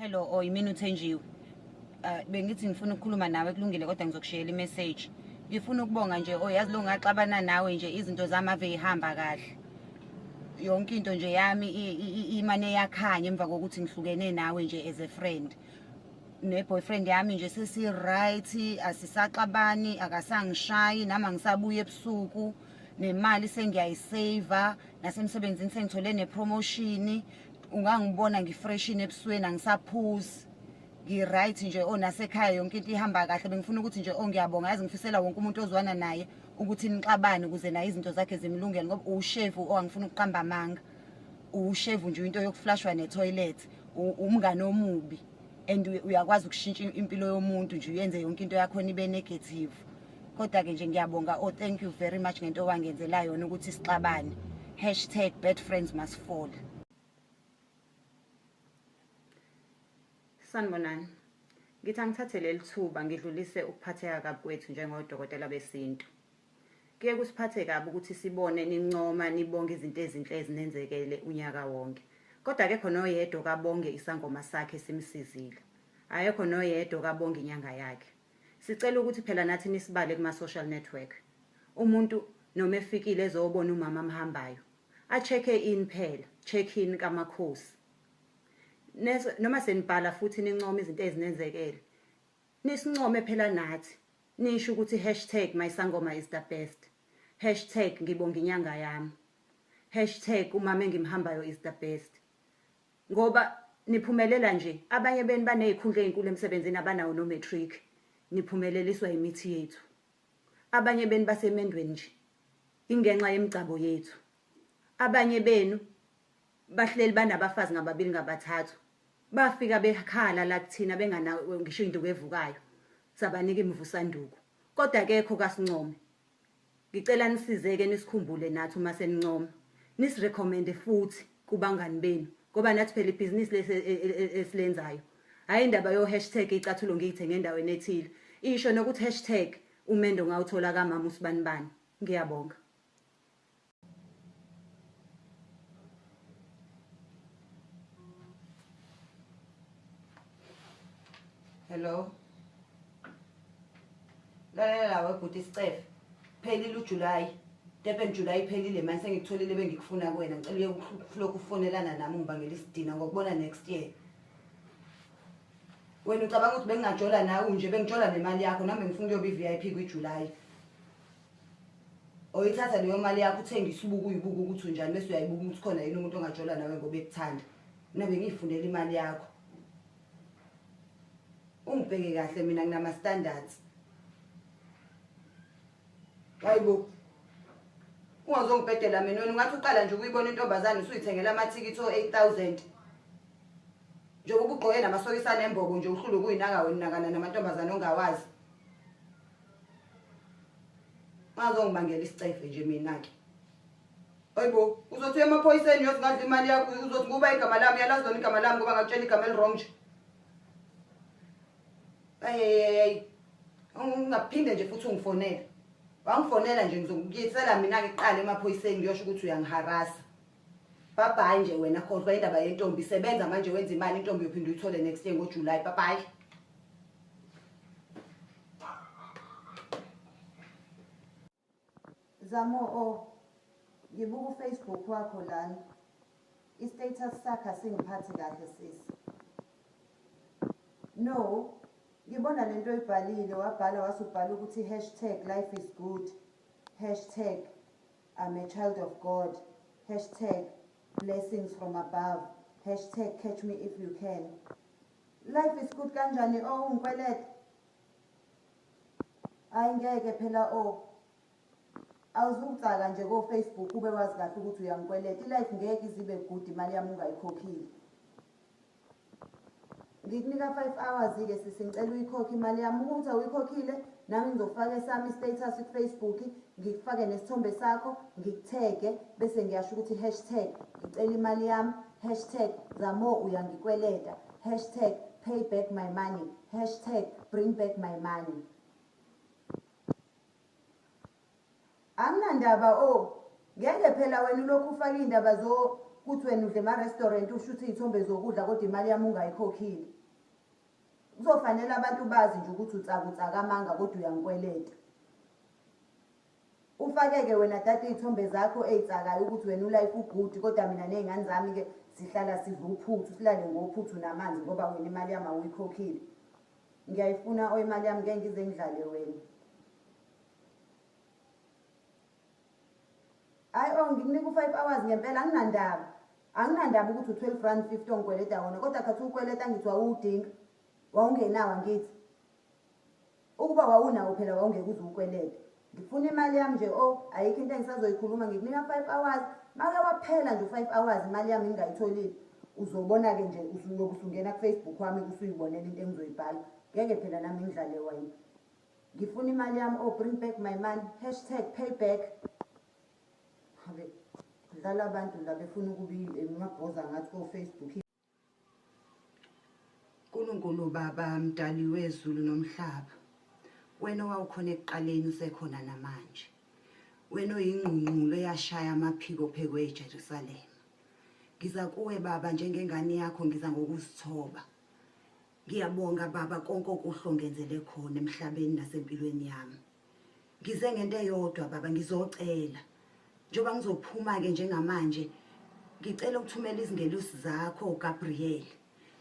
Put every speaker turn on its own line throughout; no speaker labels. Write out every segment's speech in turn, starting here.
Hello, yimina uThenjiwe. Bengithi ngifuna ukukhuluma nawe kulungile kodwa ngizokushayela i-message. Ngifuna ukubonga nje yazi lo ngaxabana nawe nje izinto zamave ihamba kahle. Yonke into nje yami imane yakhanya emva kokuthi ngihlukene nawe nje as a friend. Ne-boyfriend yami nje sesi-right, asisaxabani, akasangishayi, nami angisabuya ebusuku, nemali sengiyayiseva, nasemsebenzini sengithole ne-promotion. Ungangibona ngifreshini ebusweni angisaphuzi. Ngi-right nje nasekhaya yonke into ihamba kahle. Bengifuna ukuthi nje ngiyabonga, yazi ngifisela wonke umuntu ozwana naye ukuthi nixabane ukuze naye izinto zakhe zimlungele, ngoba ushevu angifuna ukuqamba amanga. Ushevu nje into yokuflashwa ne-toilet, umngane omubi. And uyakwazi ukushintsha impilo yomuntu nje uyenze yonke into yakho ibe negative. Kodwa-ke nje ngiyabonga, thank you very much ngento owangenzela yona ukuthi sixabane. #BadFriendsMustFall. Sanibonani. Ngithi angithathe leli thuba ngidlulise ukuphatheka kabi kwethu njengodokotela besintu. Kuye kusiphathe kabi ukuthi sibone nincoma nibonge izinto ezinhle ezinenzekele unyaka wonke. Kodwa akekho noyedwa kabonge isangoma sakhe simsizile. Ayekho noyedwa kabonge inyanga yakhe. Sicela ukuthi phela nathi nisibale kuma-social network. Umuntu noma efikile ezobona umama amhambayo, a-check-e in phela, check-in kaMakhosi. Noma senibhala futhi nincoma izinto ezinenzekele, nisincome phela nathi, nisho ukuthi #mySangoma is the best, #ngibonga inyanga yami, #umama engimhambayo is the best. Ngoba niphumelela nje, abanye benu baney'khundla ey'nkulu emsebenzini abanawo no-matric, niphumeleliswa imithi yethu. Abanye benu basemendweni nje, ingenxa yemigcabo yethu. Abanye benu bahleli banabafazi ngababili ngabathathu, bafika bekhala la kuthina benganawo ngisho induku evukayo, sabanika imvusanduku. Kodwa akekho kasincome. Ngicela nisizeke nisikhumbule nathi uma senincoma, nisirecommende futhi kubangani benu, ngoba nathi phela ibhizinisi esilenzayo hayi indaba yo #icathulo ngiyithenge endaweni ethile, isho nokuthi #umendo ngawuthola kamama usibanibani. Ngiyabonga. Hello. Lalela webhuti isicefe. Phelile uJuly. Durban July iphelile manje sengikutholile bengikufuna kuwena. Ngicela uyokufloku ufonelana nami ungibangela isidina ngokubona next year. Wena ucabanga ukuthi bengingajola nawe nje bengijola nemali yakho nami ngifuna ukuyoba i-VIP kwiJuly. Oyithatha leyo mali yakho uthengisa ubuku uyibuka ukuthi unjani bese uyayibuka ukuthi khona yini umuntu ongajola nawe ngoba ekuthanda. Mina bengifundela imali yakho. Ungibheke kahle mina nginama standards. Hayibo. Ungazongibhedela mina wena ungathi uqala nje ukuyibona intombazane usuyithengela amathikithi o-8,000. Njengoba ugqoke namasokisana embobo nje uhlule ukuyinaka wena nakana namantombazane ongawazi. Ungazongibangela isicefe nje mina ke. Hayibo, uzothi emaphoyiseni yothi ngadla imali yakho uzothi kuba igama lami yalazi lona igama lami ngoba ngakutshela igama elirong nje. Ungaphinde nje futhi ungifonele. Wangifonela nje ngizokuyisela mina ke iqala emaphoyiseni ngiyosho ukuthi uyangiharasa. Bye bye nje wena khohlwa indaba yentombi isebenza manje wenza imali intombi uyophinde uyithole next year ngoJuly. Bye bye. Zamo ngibuka uFacebook wakho lana. I-status sakho singiphathi kahle sisi. No. Ngibona lento oyibhalile wabhala wasubhala ukuthi #life is good, #I'm a child of God, #blessings from above, #catch me if you can. Life is good kanjani ungikweleta? Hayi ngeke phela awuzucaka nje ko-Facebook ube wazi kahle ukuthi uyangikweleta. I-life ngeke izibe good imali yami ungayikhokhile. Ngikunika 5 hours-ke sisi ngicela uyikhokhe imali yami. Ukuthi awuyikhokhile nami ngizofaka esami i-status ku-Facebook, ngikufake nesithombe sakho, ngikuthege bese ngiyasho ukuthi ngicela imali yami, #Zamo uyangikweleta, #pay back my money, #bring back my money. Anginandaba ngeke phela wena ulokhu ufaka indaba
kuthi wena udle ema-restaurant ushuthe iy'thombe zokudla kodwa imali yami ungayikhokhile. Kuzofanele abantu bazi nje ukuthi utsaka amanga kodwa uyangikweleta. Ufake-ke wena tata iy'thombe zakho ey'tsakayo ukuthi wena ulife ugudi kodwa mina ney'ngane zami-ke sihlala sidla uphuthu, silale ngophuthu namanzi ngoba wena imali yami awuyikhokhile. Ngiyayifuna imali yami ngeke ngize ngidlale wena. Hayi ngikunika u-5 hours ngempela anginandaba. Anginandaba ukuthi u-R12.50 ongikweleta wona kodwa khathi ukweleta ngithi wawudinga. Wawungenawo ngithi. Ukuba wawunawo phela wawungeke uze ukweleta. Ngifuna imali yami nje ayikho into engisazoyikhuluma ngikunika 5 hours. Make waphela nje u5 hours imali yami ngingayitholile. Uzobona-ke nje usuyobe usungena ku-Facebook wami usuyibonela into engizoyibhala. Ngeke phela nami ngidlale wena. Ngifuna imali yami bring back my money #payback. Habe dlala abantu la befuna ukuba emabhoza ngathi ko-Facebook.
Nkulunkulu Baba mdali wezulu nomhlaba. Wena wawukhona ekuqaleni usekhona namanje. Wena oyingqungqulo eyashaya amaphiko phekwe eJerusalema. Ngiza kuwe Baba njengengane yakho ngiza ngokuzithoba. Ngiyabonga Baba konke okuhlongenzele khona emhlabeni nasempilweni yami. Ngize ngento eyodwa Baba ngizocela. Njoba ngizophuma ke njengamanje ngicela ukuthumela izingelosi zakho Gabriel.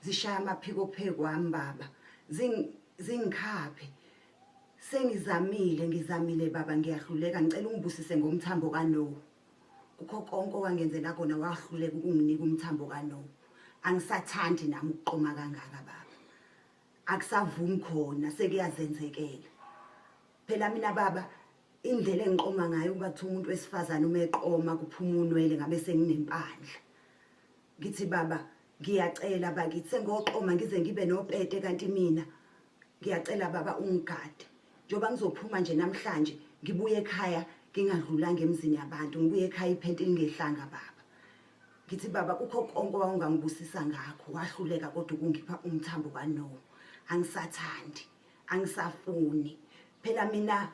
Zishaya amaphiko phekwami Baba. Zingikhaphe. Ngizamile Baba ngiyahluleka ngicela ungibusise ngomthambo kaNoah. Kukho konke owangenzela kona wahluleka ukunginika umthambo kaNoah. Angisathandi nami ukuqoma kangaka Baba. Akusavumi khona sekuyazenzekela. Phela mina Baba indlela engiqoma ngayo ukuthi umuntu wesifazane uma eqoma kuphuma unwele ngabe senginempandla. Ngithi Baba ngiyacela bakithi sengoqoma ngize ngibe nopete kanti mina ngiyacela Baba ungigade. Njoba ngizophuma nje namhlanje ngibuye ekhaya ngingadlulanga emzini yabantu ngibuye ekhaya iphente lingehlanga Baba. Ngithi Baba kukho konke owangangibusisa ngakho wahluleka kodwa ukungipha umthambo kaNoah. Angisathandi, angisafuni. Phela mina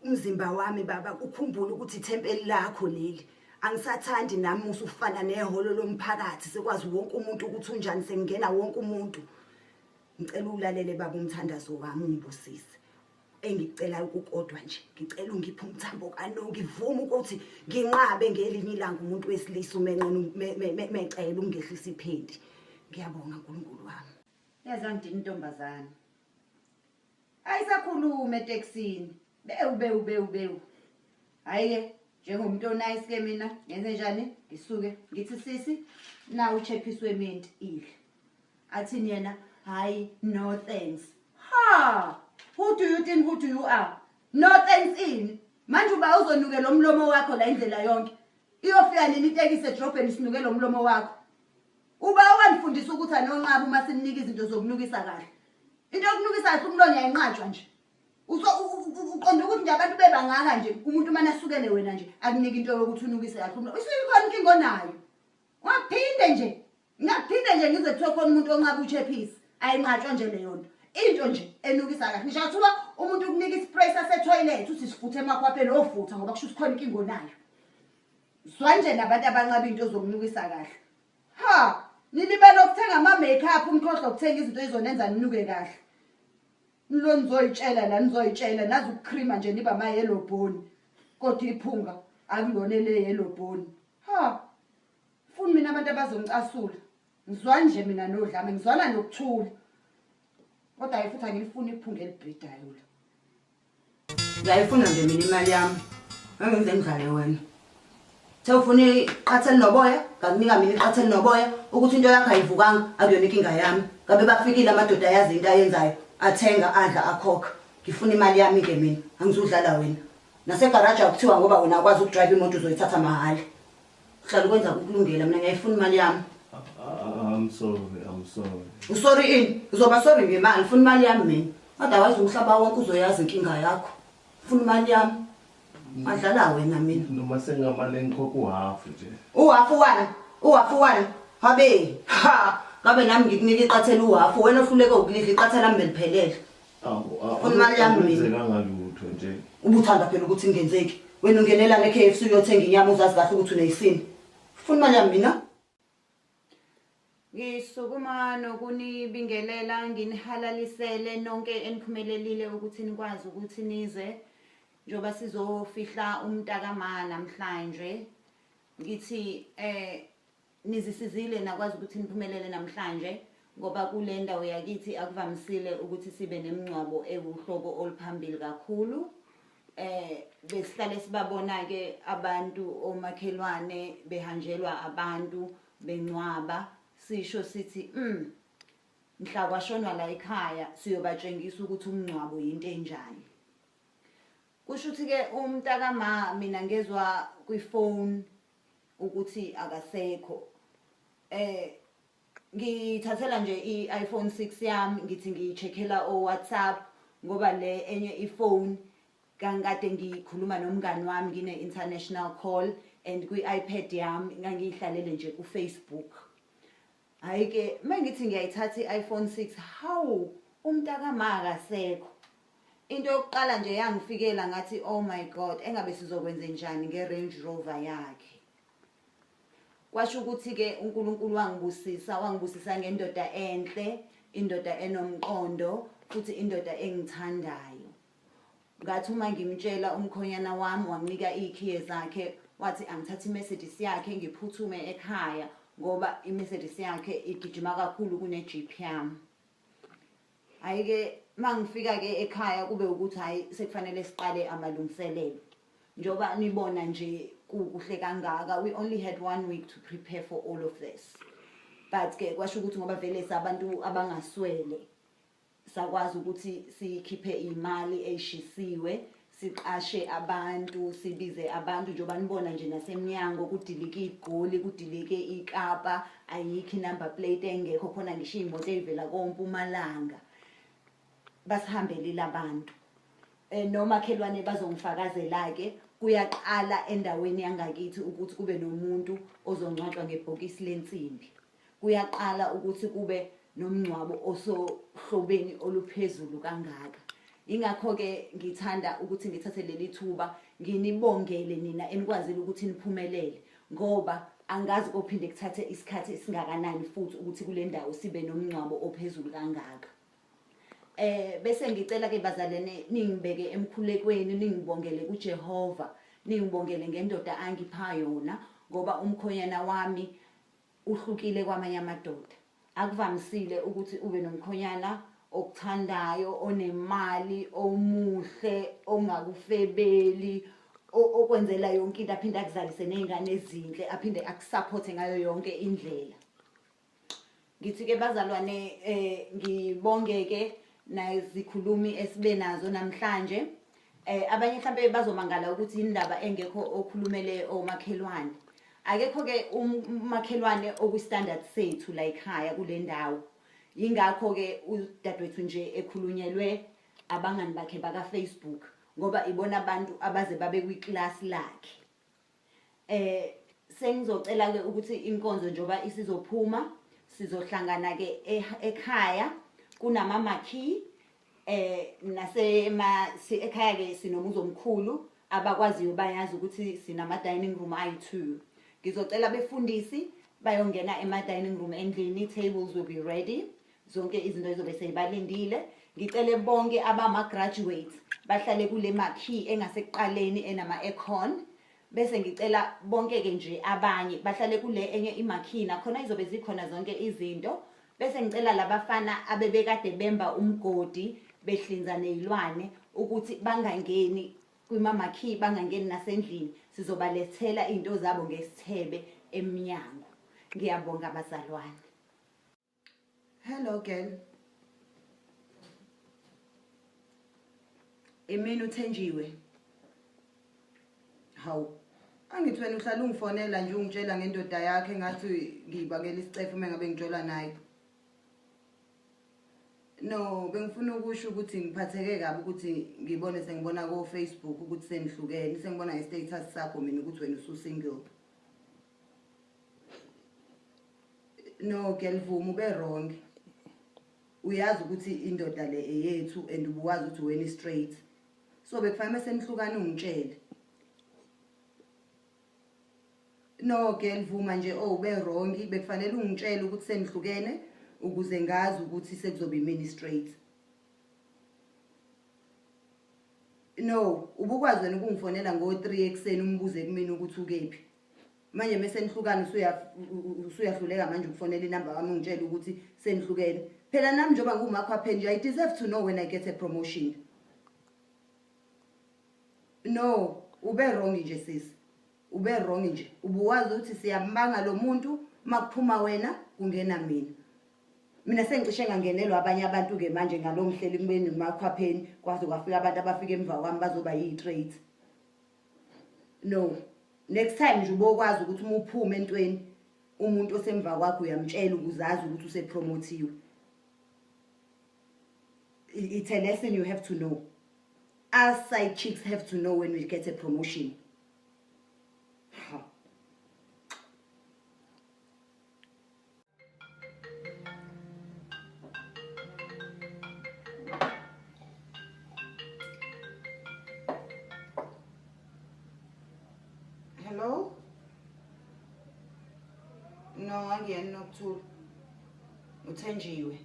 umzimba wami Baba ukhumbula ukuthi ithempeli lakho leli. Angisathandi nami usufana nehholo lomphakathi sekwazi wonke umuntu ukuthi unjani sengena wonke umuntu. Ngicela ulalele Baba umthandazo wami ungibusise. Engicela ukukodwa nje ngicela ungiphe umthambo kaNoah ngivuma ukuthi nginqabe ngelinye ilanga umuntu wesilisa umenqena mecela ungehlisa iphedi. Ngiyabonga uNkulunkulu wami.
Yazandini intombazana. Ayisakhulume eTexini. Bewu. Hayi njengomuntu onice ke mina ngenze njani? Ngisuke ngithi sisi na uchephiswe mint ile. Athini yena? Hayi no thanks. Ha! Who do you are? No thanks in. Manje uba uzonuke lo mlomo wakho la indlela yonke. Iyofika nini itekisi edrobheni sinuke lo mlomo wakho. Uba wanifundisa ukuthi anonqaba uma sininika izinto zokunukisa kahle. Into yokunukisa kahle umlonya ayinqatshwa nje. Uqonda ukuthi nje abantu bebangaka nje umuntu uma nasukele wena nje akunika into yokuthi unukise kahle umlomo. Usuyikhona inkingo nayo. Ngaphinde nje ngize kuthiwa khona umuntu onqaba uchephisi. Ayinqatshwa nje leyo nto. Into nje enukisa kahle. Ngisho kuthiwa umuntu ukunika ispray sase toilet uthi sifuthe emakhwapheni ofutha ngoba kusho sikhona inkingo nayo. Zwanje nabantu abanqaba into zokunukisa kahle. Ha! Nilibele ukuthenga ama-makeup umkhohlwa ukuthenga izinto ezonenza ninuke kahle. Lo nizoyitshela nazi ukukrima nje niba ama-yellow bone. Kodwa iphunga akulona ele-yellow bone. Ha! Funi mina abantu abazongicasula. Ngizwa nje mina nodlame ngizwana nokuthula. Kodwa futhi angilifuni iphunga elibhedayo la. Ngiyayifuna nje mina imali yami. Angenze ngidlale wena. Sewufuna iqathe elinoboya, ngakunika mina iqathe elinoboya ukuthi into yakho ayivukanga akuyona inkinga yami. Ngabe bafikile amadoda ayazi into ayenzayo, athenga adla akhokha. Ngifuna imali yami ke mina, angizudlala wena. Nasegaraji akuthiwa ngoba wena akwazi ukudrive imoto uzoyithatha mahhala. Hlala ukwenza ukulungela mina ngiyayifuna imali yami.
I'm sorry.
Usorry ini? Uzoba sorry ngemali, ngifuna imali yami mina. Otherwise umhlaba wonke uzoyazi inkinga yakho. Ngifuna imali yami. Adlala wena mina.
Noma sengamali engikhokha uhafu nje.
Uhafu wani? Habe. Ha, ngabe nami ngikunika iqathela uhafu wena ohluleke ukulidla iqathela lami beliphelele. Ufuna imali yami mina.
Ngenzeka ngalutho nje.
Ubuthanda phela ukuthi ngenzeki. Wena ungenelana eKFC uyothenga inyama uzazi kahle ukuthi uneyisini. Ufuna imali yami mina?
Ngisukuma nokunibingelela nginihalalisele nonke eniphumelelile ukuthi nikwazi ukuthi nize njoba sizofihla umntakama namhlanje. Ngithi nizisizile nakwazi ukuthi niphumelele namhlanje ngoba kule ndawo yakithi akuvamisile ukuthi sibe nemingcwabo ewuhlobo oluphambili kakhulu. Besihlale sibabona ke abantu omakhelwane behanjelwa abantu bencwaba sisho sithi mhla kwashonwa la ekhaya siyobatshengisa ukuthi umncwabo into enjani. Kusho ukuthi ke umntakama mina ngezwe kwifone ukuthi akasekho. Ngithathela nje i-iPhone 6 yami ngithi ngiyicheckela o WhatsApp ngoba le enye ifone kangikade ngikhuluma nomngani wami ngine international call and kwi-iPad yami ngangihlalele nje ku Facebook. Hayi ke mangithi ngiyayithatha i-iPhone 6 how umntakama akasekho. Into yokuqala nje yangifikela ngathi oh my god engabe sizokwenza njani ngeRange Rover yakhe. Kwasho ukuthi ke uNkulunkulu wangibusisa ngendoda enhle, indoda enomqondo futhi indoda engithandayo. Ngathi uma ngimtshela umkhonyana wami wanginika ikhiye zakhe wathi angithatha iMercedes yakhe ngiphuthume ekhaya ngoba iMercedes yakhe igijima kakhulu kuneJeep yami. Hayi ke mangifika ke ekhaya kube ukuthi hayi sekufanele siqale amalungiselelo. Njoba nibona nje kuhle kangaka we only had 1 week to prepare for all of this. But ke kwasho ukuthi ngoba vele sabantu abangaswele sakwazi ukuthi sikhiphe imali eshisiwe siqashe abantu sibize abantu njoba nibona nje nasemnyango kudilike igoli kudilike ikapa ayikho number plate engekho khona ngisho imoto evela koMpumalanga basihambele labantu nomakhelwane bazongifakazela ke kuyaqala endaweni yangakithi ukuthi kube nomuntu ozongcwatshwa ngebhokisi lensimbi. Kuyaqala ukuthi kube nomncwabo osohlobeni oluphezulu kangaka. Ingakho ke ngithanda ukuthi ngithathe leli thuba nginibongele nina enikwazile ukuthi niphumelele ngoba angazi kophinde kuthathe isikhathi esingakanani futhi ukuthi kule ndawo sibe nomncwabo ophezulu kangaka. Bese ngicela ke bazalene ningibeke emkhulekweni ningibongele kuJehova ningibongele ngendoda angipha yona ngoba umkhonyana wami uhlukile kwamanye amadoda. Akuvamisile ukuthi ube nomkhonyana okuthandayo onemali omuhle ongakufebeli okwenzela yonke into aphinde akuzalise nezingane ezinhle aphinde akusupport ngayo yonke indlela. Ngithi ke bazalwane ngibongeke nazikhulumi esibe nazo namhlanje. Abanye mhlambe bazomangala ukuthi indaba engekho okhulumele omakhelwane. Akekho ke umakhelwane okustandard sethu la ekhaya kule ndawo. Ingakho ke udadewethu nje ekhulunyelwe abangani bakhe baka Facebook ngoba ibona abantu abaze babe kwiclass lakhe. Sengizocela ke ukuthi inkonzo njoba isizophuma sizohlangana ke ekhaya kunama makhi ekhaya ke sinomuzi omkhulu abakwaziyo bayazi ukuthi sinama dining room ayi2. Ngizocela befundisi bayongena ema dining room endlini, tables will be ready. Zonke izinto ezobe seyibalindile. Ngicele bonke abama graduates bahlale kule makhi engasekuqaleni enama aircon. Bese ngicela bonke ke nje abanye bahlale kule enye imakhina khona izobe zikhona zonke izinto. Bese ngicela labafana abebekade bemba umgodi behlinza nezilwane ukuthi bangangeni kwimamakhi bangangeni nasendlini sizobalethela izinto zabo ngesithebe eminyango. Ngiyabonga bazalwane.
Hello girl. Emini uThenjiwe. Hawu. Angithi wena uhlala ungifonela nje ungitshela ngendoda yakhe ngathi ngibakela isicefu mengabe ngitshola naye. No, bengifuna ukusho ukuthi ngiphatheke kabi ukuthi ngibone sengibona ko Facebook ukuthi senihlukene, sengibona nge-status sakho mina ukuthi wena ususingle. No, girl Vuma ube wrong. Uyazi ukuthi indoda le eyethu and ubuwazi ukuthi wena straight. So bekufanele senihlukana ungitshele. No girl vuma nje ube wrong bekufanele ungitshele ukuthi senihlukene ukuze ngazi ukuthi sekuzoba imini straight. No, ubukwazi wena ukungifonela ngo3 ekseni umbuze kumina ukuthi ukephi. Manje mase nihlukana usuyahluleka manje ukufonela inamba yami ungitshela ukuthi senihlukene. Phela nami njoba ngumakho phenje I deserve to know when I get a promotion. No, ube wrong nje sisi. Ube wrong nje. Ubuwazi ukuthi siyambanga lo muntu makuphuma wena kungena mina. Mina sengicishe ngangenelwa abanye abantu ke manje ngalomhleli kubeni makwapheni kwaze kwafika abantu abafika emva kwami bazoba yi-trade. No. Next time nje ubokwazi ukuthi uma uphuma entweni umuntu osemva kwakho uyamtshela ukuzazi ukuthi usepromotiwe. It's a lesson you have to know. Us side chicks have to know when we get a promotion.
Hello? No, angiyeni nokuthula. Uthenjiwe.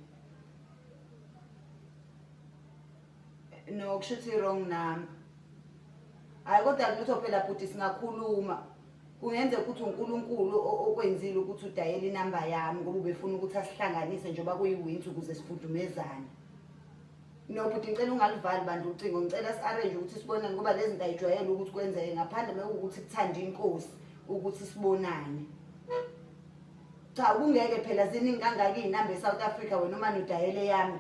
No, kushuthi wrong number. Hayi kodwa lutho phela futhi singakhuluma. Kungenze ukuthi uNkulunkulu okwenzile ukuthi udayele inamba yami ngoba ubefuna ukuthi asihlanganise njengoba kuyiwinti ukuze sifudumezane. No, futhi ngicela ungalivali bandla ucingo, ngicela si-arrange ukuthi sibonane ngoba lezi zinto ayijwayele ukuthi kwenzeke ngaphandle mekuwukuthi kuthanda inkosi ukuthi sibonane. Cha, kungeke phela ziningi kangaka iy'namba eSouth Africa wena uma udayele yami.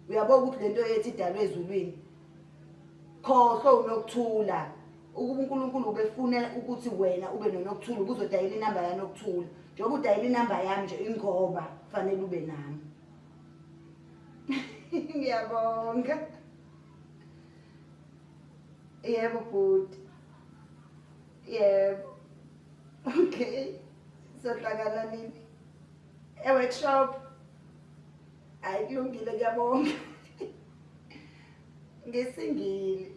Uyabona ukuthi lento yethu idalwe ezulwini. Khohlo unokuthula. Ukuba uNkulunkulu ubefuna ukuthi wena ube nokuthula ubuzodayela inamba yanokuthula. Njengoba udayela inamba yami nje ingoba kufanele ube nami. Ngiyabonga. Yebo bhuti. Yebo. Okay. Sohlangana nini? E-workshop. Hayi kulungile ngiyabonga. Ngisingile.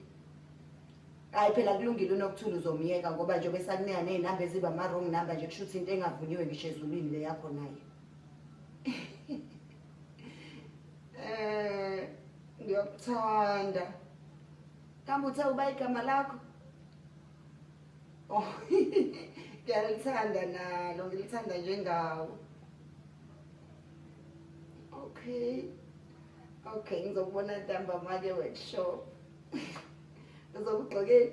Hayi phela kulungile unokuthula uzomyeka ngoba nje besakunika nezinamba eziba ama wrong number nje kushuthi into engavunyiwe ngisho ezulwini le yakho naye. Ngiyakuthanda. Kambe uthe uba igama lakho? Oh. Ngiyalithanda nalo, ngilithanda njengawe. Okay. Okay, ngizokubona ntambama ke workshop. Ngizokugqokela.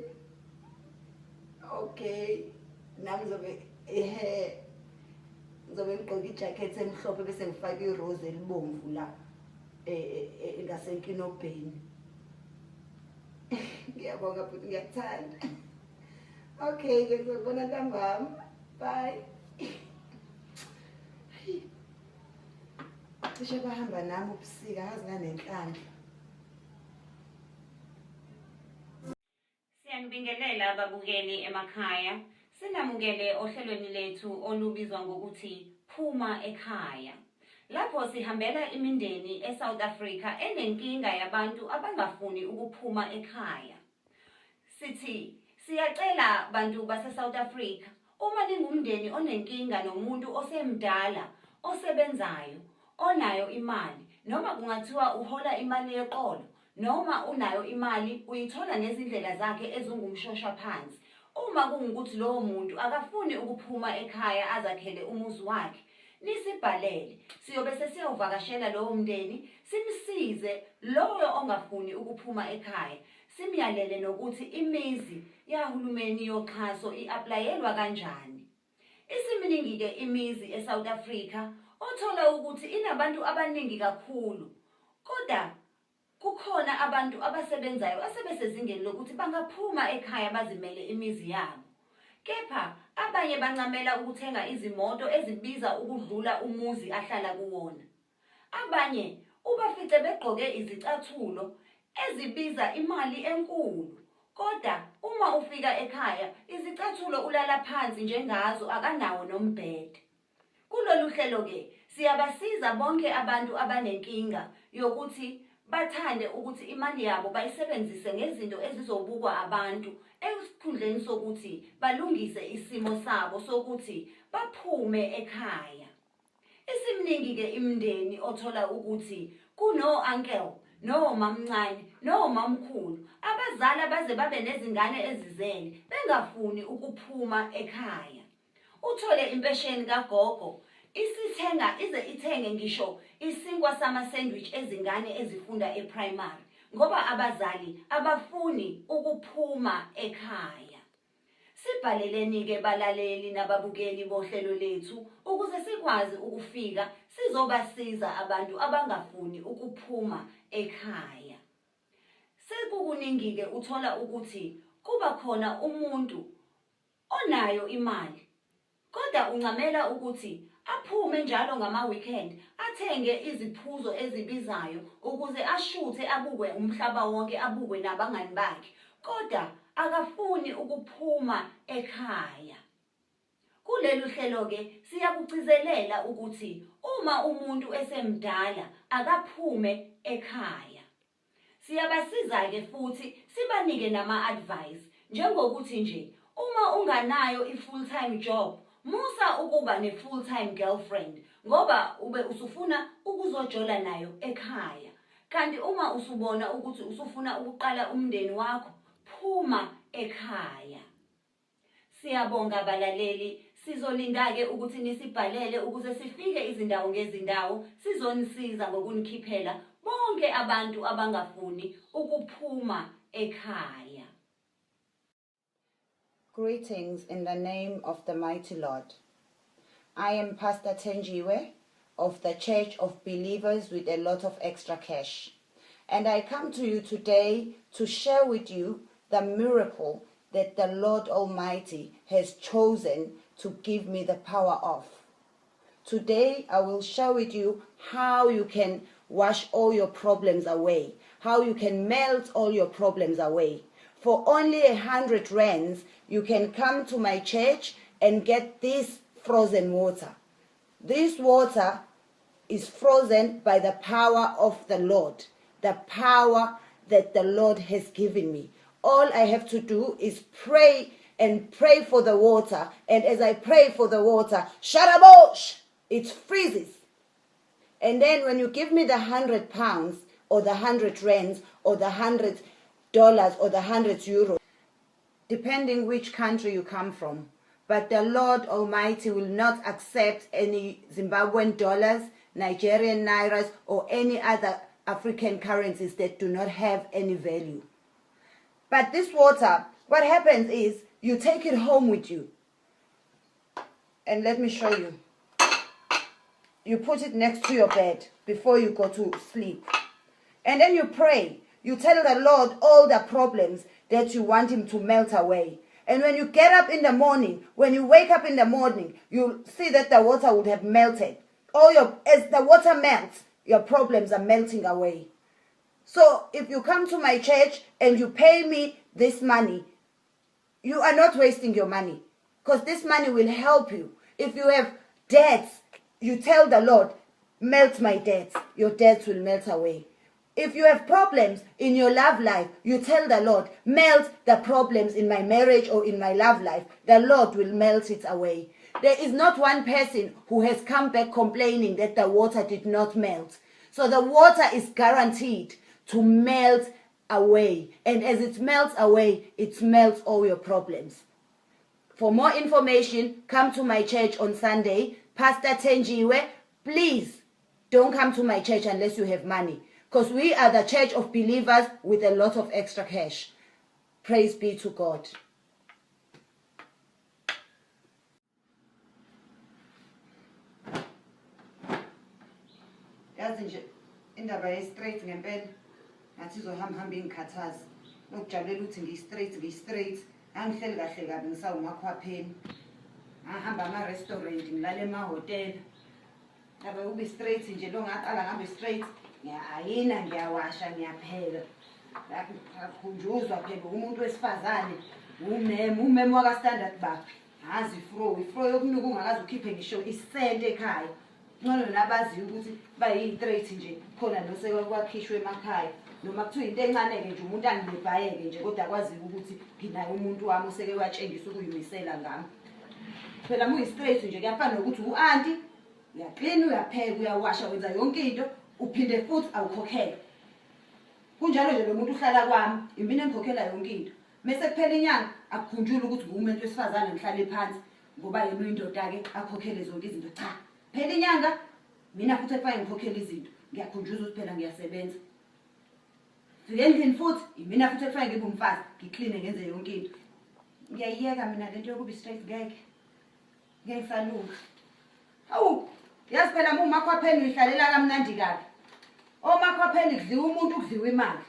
Okay. Nami ngizobe ngizobe ngigqoka ijacket emhlophe bese ngifaka irose elibomvu la ngasenkinobheni. Ngiyabonga futhi ngiyakuthanda. Okay, ngizokubona ntambama. Bye. Cishe bahamba nami ubusika yazi nganenhlanhla.
Siyanibingelela ababukeli emakhaya. Sinamukele ohlelweni lethu olubizwa ngokuthi Phuma Ekhaya. Lapho sihambela imindeni eSouth Africa enenkinga yabantu abangafuni ukuphuma ekhaya. Sithi siyacela bantu baseSouth Africa uma ningumndeni onenkinga nomuntu osemdala, osebenzayo, onayo imali, noma kungathiwa uhola imali yeqolo, noma unayo imali uyithola ngezindlela zakhe ezingumshosha phansi. Uma kungukuthi lowo muntu akafuni ukuphuma ekhaya azakhele umuzi wakhe, nisibhalele. Siyobe sesiyovakashela lowo mndeni, simsize loyo ongafuni ukuphuma ekhaya. Simyalele nokuthi imizi yahulumeni yoxhaso i-aplayelwa kanjani. Isiminingi-ke imizi eSouth Africa othola ukuthi inabantu abaningi kakhulu. Kodwa kukhona abantu abasebenzayo asebesezingeni lokuthi bangaphuma ekhaya bazimele imizi yabo. Kepha abanye bancamela ukuthenga izimoto ezibiza ukudlula umuzi ahlala kuwona. Abanye ubafice begqoke izicathulo ezibiza imali enkulu. Kodwa uma ufika ekhaya izicathulo ulala phansi njengazo akanawo nombhede. Kulolu hlelo-ke siyabasiza bonke abantu abanenkinga yokuthi bathande ukuthi imali yabo bayisebenzise ngezinto ezizobukwa abantu esikhundleni sokuthi balungise isimo sabo sokuthi baphume ekhaya. Isimningi-ke imindeni othola ukuthi kuno-uncle, nomamncane, nomamkhulu, abazali baze babe nezingane ezizele bengafuni ukuphuma ekhaya. Uthole impesheni kagogo ize ithenge ngisho isinkwa sama-sandwich ezingane ezifunda e-primary ngoba abazali abafuni ukuphuma ekhaya. Sibhaleleni-ke balaleli nababukeli bohlelo lethu ukuze sikwazi ukufika sizobasiza abantu abangafuni ukuphuma ekhaya. Sekukuningi-ke uthola ukuthi kuba khona umuntu onayo imali kodwa uncamela ukuthi aphume njalo ngama-weekend athenge iziphuzo ezibizayo ukuze ashuthe abukwe umhlaba wonke, abukwe nabangani bakhe, kodwa akafuni ukuphuma ekhaya. Kulelu hlelo-ke siyakugcizelela ukuthi uma umuntu esemdala akaphume ekhaya. Siyabasiza-ke futhi sibanike nama-advice njengokuthi nje uma unganayo i-full-time job, musa ukuba ne-full-time girlfriend ngoba ube usufuna ukuzojola nayo ekhaya. Kanti uma usubona ukuthi usufuna ukuqala umndeni wakho, phuma ekhaya. Siyabonga balaleli, sizolinda-ke ukuthi nisibhalele ukuze sifike izindawo ngezindawo sizonisiza ngokunikhiphela bonke abantu abangafuni ukuphuma ekhaya.
Greetings in the name of the mighty Lord. I am Pastor Thenjiwe of the Church of Believers with a lot of extra cash. And I come to you today to share with you the miracle that the Lord Almighty has chosen to give me the power of. Today I will share with you how you can wash all your problems away, how you can melt all your problems away. For only 100 rands, you can come to my church and get this frozen water. This water is frozen by the power of the Lord, the power that the Lord has given me. All I have to do is pray and pray for the water. And as I pray for the water, sharabosh, it freezes. And then when you give me the 100 pounds or the 100 rands or the $100 or the 100 euros, depending which country you come from. But the Lord Almighty will not accept any Zimbabwean dollars, Nigerian nairas, or any other African currencies that do not have any value. But this water, what happens is you take it home with you. And let me show you. You put it next to your bed before you go to sleep. And then you pray. You tell the Lord all the problems that you want him to melt away. And when you get up in the morning, when you wake up in the morning, you'll see that the water would have melted. As the water melts, your problems are melting away. So if you come to my church and you pay me this money, you are not wasting your money, because this money will help you. If you have debts, you tell the Lord, melt my debts. Your debts will melt away. If you have problems in your love life, you tell the Lord, melt the problems in my marriage or in my love life. The Lord will melt it away. There is not one person who has come back complaining that the water did not melt. So the water is guaranteed to melt away. And as it melts away, it melts all your problems. For more information, come to my church on Sunday. Pastor Thenjiwe, please don't come to my church unless you have money. Because we are the Church of Believers with a lot of extra cash. Praise be to God. Yazi nje indaba ye-straight ngempela ngathi izohamba ingikhathaza. Nokujabulela ukuthi ngiyi-straight angihleli kahle kabi ngisawumakhwapheni. Ngahamba ama-restaurant ngilala emahhotela. Ngabe ube straight nje lo ngaqala ngambe straight. Ayina ngiyawasha ngiyapheka. Lakhunjuzwa phela umuntu wesifazane umeme waka standard bar. Hazi ifro yokunuka ungakazi ukhiphe ngisho isente ekhaya. ngcono nabaziyo ukuthi bayi-straight nje khona noseke kwakhishwe emakhaya noma kuthiwa into encane-ke nje umuntu angilebhayeke nje kodwa akwaziyo ukuthi nginaye umuntu wami oseke watshengisa ukuyimisela ngami. Phela uma uyi-straight nje kuyafana nokuthi u-anti uyaklina, uyapheka, uyawasha, wenza yonke into uphinde futhi awukhokhele. Kunjalo nje lo muntu uhlala kwami imina engikhokhela yonke into. Mese kuphela inyanga akukhunjula ukuthi ngumuntu wesifazane ngihlale phansi ngoba yena uyindoda-ke akhokhele zonke izinto. Cha, phela inyanga mina futhi ekufanele ngikhokhele izinto, ngiyakhunjuza ukuthi phela ngiyasebenza. Fike endlini futhi imina futhi ekufanele ngibe umfazi, ngikline ngenze yonke into. Ngiyayiyeka mina lento yokuba straight ngeke ngisalunga. Awu, yazi phela uma umakwapheni uyihlalela kamnandi kabi. Omakwapheni kudliwa umuntu kudliwa imali.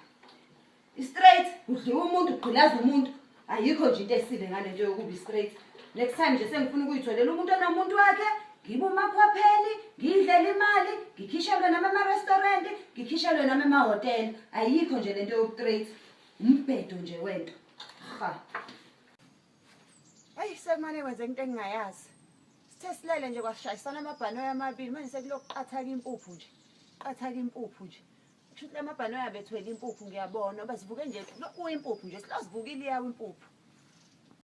I-straight kudliwa umuntu kugqilaza umuntu. Ayikho nje into esile ngale nto yokuba straight. Next time nje sengifuna ukuyitholela umuntu onomuntu wakhe, ngibe umakwapheni, ngidlela imali, ngikhishelwe nami ema-restaurant, ngikhishelwe nami emahhotela. Ayikho nje lento yobu-straight. Umbhedo nje wento. Ha. Hayi sekumane kwenze into engingayazi. Sithe silele nje kwashayisana amabhanoyi amabili manje sekulokuqathaka impuphu nje. Qathaka impuphu nje. Kusho ukuthi amabhanoyi abethwele impuphu ngiyabona, bazivuke nje kuyimpuphu nje silazivukile iyawo impuphu.